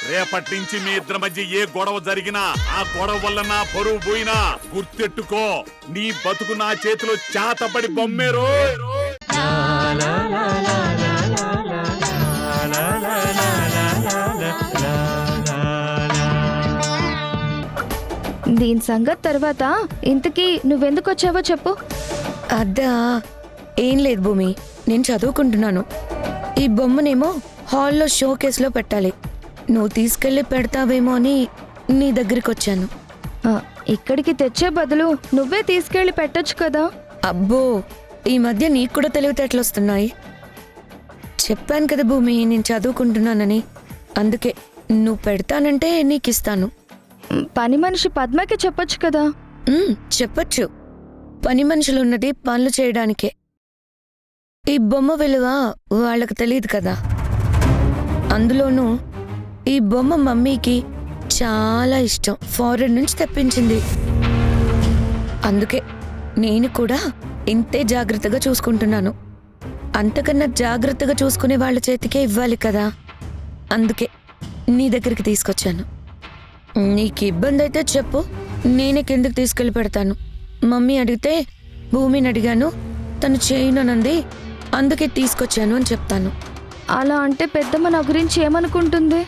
రేపటి నుంచి మీ ఇద్దరి మధ్య ఏ గొడవ జరిగినా ఆ గొడవ వల్ల నా పరువు పోయినా గుర్తెట్టుకో, నీ బతుకు నా చేతిలో చాతపడి బొమ్మేరో. దీని సంగతి తర్వాత ఇంతకీ నువ్వెందుకు వచ్చావో చెప్పు. అద్దా ఏం లేదు భూమి, నేను చదువుకుంటున్నాను. ఈ బొమ్మనేమో హాల్లో షో కేసులో పెట్టాలి. నువ్వు తీసుకెళ్ళి పెడతావేమో అని నీ దగ్గరికి వచ్చాను. ఇక్కడికి తెచ్చే బదులు నువ్వే తీసుకెళ్లి పెట్టొచ్చు కదా. అబ్బో, ఈ మధ్య నీకు కూడా తెలివితేటలు వస్తున్నాయి. చెప్పాను కదా భూమి, నేను చదువుకుంటున్నానని. అందుకే నువ్వు పెడతానంటే నీకు ఇస్తాను. పని మనిషి పద్మకి చెప్పొచ్చు కదా. చెప్పచ్చు. పని మనుషులు ఉన్నది పనులు చేయడానికే. ఈ బొమ్మ విలువ వాళ్ళకు తెలియదు కదా. అందులోనూ ఈ బొమ్మ మమ్మీకి చాలా ఇష్టం, ఫారెన్ నుంచి తెప్పించింది. అందుకే నేను కూడా ఇంతే జాగ్రత్తగా చూసుకుంటున్నాను. అంతకన్నా జాగ్రత్తగా చూసుకునే వాళ్ళ చేతికే ఇవ్వాలి కదా. అందుకే నీ దగ్గరికి తీసుకొచ్చాను. నీకు ఇబ్బంది అయితే చెప్పు, నేనే కిందకి తీసుకెళ్ళి పెడతాను. మమ్మీ అడిగితే భూమిని అడిగాను, తను చేయనునంది, అందుకే తీసుకొచ్చాను అని చెప్తాను. అలా అంటే పెద్దమ్మ నా గురించి ఏమనుకుంటుంది?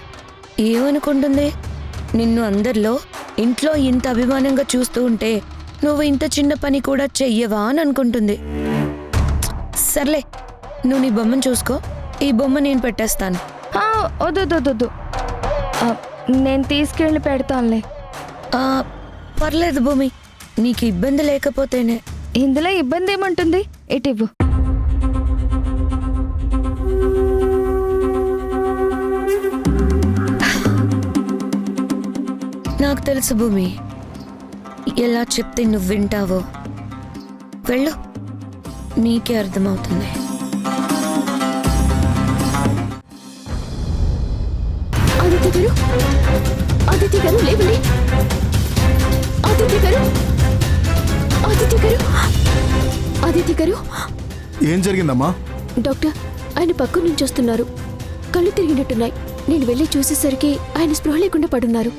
ఏమనుకుంటుంది? నిన్ను అందరిలో ఇంట్లో ఇంత అభిమానంగా చూస్తూ ఉంటే నువ్వు ఇంత చిన్న పని కూడా చెయ్యవా అని అనుకుంటుంది. సర్లే, నువ్వు నీ బొమ్మను చూసుకో, ఈ బొమ్మ నేను పెట్టేస్తాను. వద్దు, నేను తీసుకెళ్ళి పెడతానులే. పర్లేదు భూమి, నీకు ఇబ్బంది లేకపోతేనే. ఇందులో ఇబ్బంది ఏముంటుంది? ఇటివ్వు. నాకు తెలుసు భూమి, ఎలా చెప్తే నువ్వు వింటావో. వెళ్ళు, నీకే అర్థమవుతుంది. ఆదిత్య గారు లేవండి. ఆదిత్య గారు ఏం జరిగిందమ్మా? డాక్టర్, ఆయన పక్క నుంచి వస్తున్నారు. కళ్ళు తిరిగినట్టున్నాయి. నేను వెళ్ళి చూసేసరికి ఆయన స్పృహ లేకుండా పడున్నారు.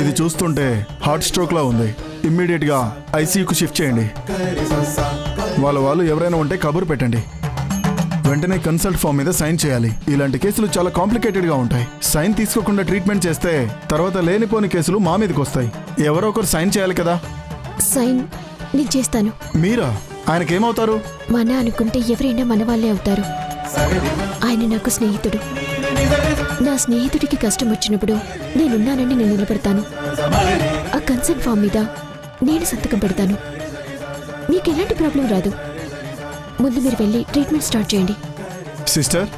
ఇది చూస్తుంటే హార్ట్ స్ట్రోక్ లా ఉంది. ఇమ్మీడియట్ గా ఐసీయూకు షిఫ్ట్ చేయండి. వాళ్ళు ఎవరైనా ఉంటే కబురు పెట్టండి. వెంటనే కన్సల్ట్ ఫామ్ మీద సైన్ చేయాలి. ఇలాంటి కేసులు చాలా కాంప్లికేటెడ్ గా ఉంటాయి. సైన్ తీసుకోకుండా ట్రీట్మెంట్ చేస్తే తర్వాత లేనిపోని కేసులు మా మీదకి వస్తాయి. ఎవరో ఒకరు సైన్ చేయాలి కదా. సైన్ నేను చేస్తాను. మీరా? ఆయనకేమవుతారు? మన అనుకుంటే ఎవరైనా మన వాళ్ళే అవుతారు. ఆయన నాకు స్నేహితుడు. నా స్నేహితుడికి కష్టం వచ్చినప్పుడు నేనున్నానని నేను నిలబడతాను. ఆ కన్సర్న్ ఫామ్ మీద నేను సంతకం పెడతాను. మీకు ఎలాంటి ప్రాబ్లం రాదు. ముందు మీరు వెళ్ళి ట్రీట్మెంట్ స్టార్ట్ చేయండి. సిస్టర్,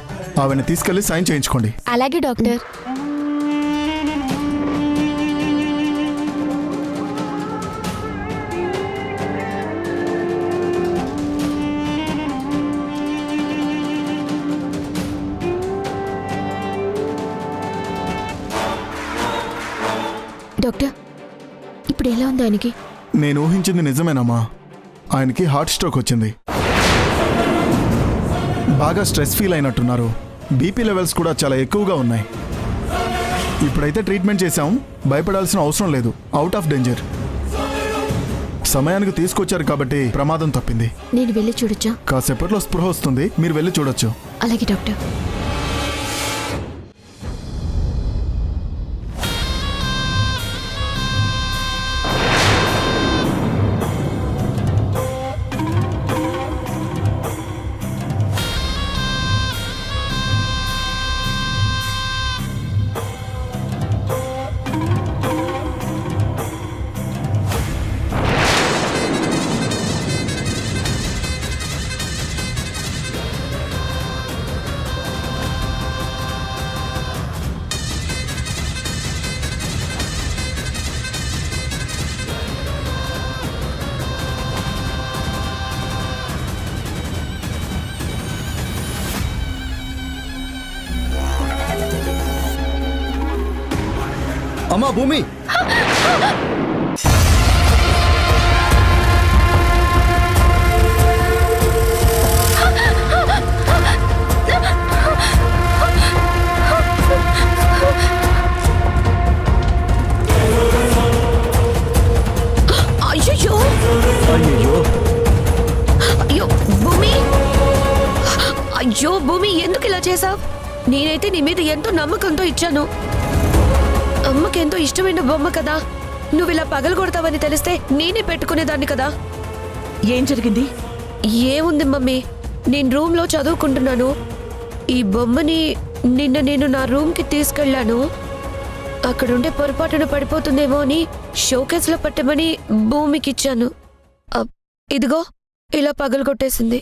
ఆవిడని తీసుకెళ్లి సైన్ చేయించుకోండి. అలాగే డాక్టర్. డాక్టర్, ఇప్పుడు ఎలా ఉంది ఆయనకి? నేను ఊహించింది నిజమేనమ్మా. ఆయనకి హార్ట్ స్ట్రోక్ వచ్చింది. బాగా స్ట్రెస్ ఫీల్ అయినట్టున్నారు. బీపీ లెవెల్స్ కూడా చాలా ఎక్కువగా ఉన్నాయి. ఇప్పుడైతే ట్రీట్మెంట్ చేశాం, భయపడాల్సిన అవసరం లేదు. Out of danger. సమయానికి తీసుకొచ్చారు కాబట్టి ప్రమాదం తప్పింది. నేను వెళ్ళి చూడొచ్చా? కాసేపట్లో స్పృహ వస్తుంది, మీరు వెళ్ళి చూడొచ్చు. అలాగే డాక్టర్. అమ్మా భూమి, అయ్యో భూమి, ఎందుకు ఇలా చేసావ్? నేనైతే నీ మీద ఎంతో నమ్మకంతో ఇచ్చాను. అమ్మకెంతో ఇష్టమైన బొమ్మ కదా, నువ్వు ఇలా పగలగొడతావని తెలిస్తే నేనే పెట్టుకునేదాన్ని కదా. ఏం జరిగింది? ఏముంది మమ్మీ, నేను రూమ్లో చదువుకుంటున్నాను. ఈ బొమ్మని నిన్న నేను నా రూమ్కి తీసుకెళ్లాను. అక్కడుండే పొరపాటున పడిపోతుందేమో అని షోకేస్లో పెట్టమని భూమికిచ్చాను. ఇదిగో ఇలా పగలగొట్టేసింది.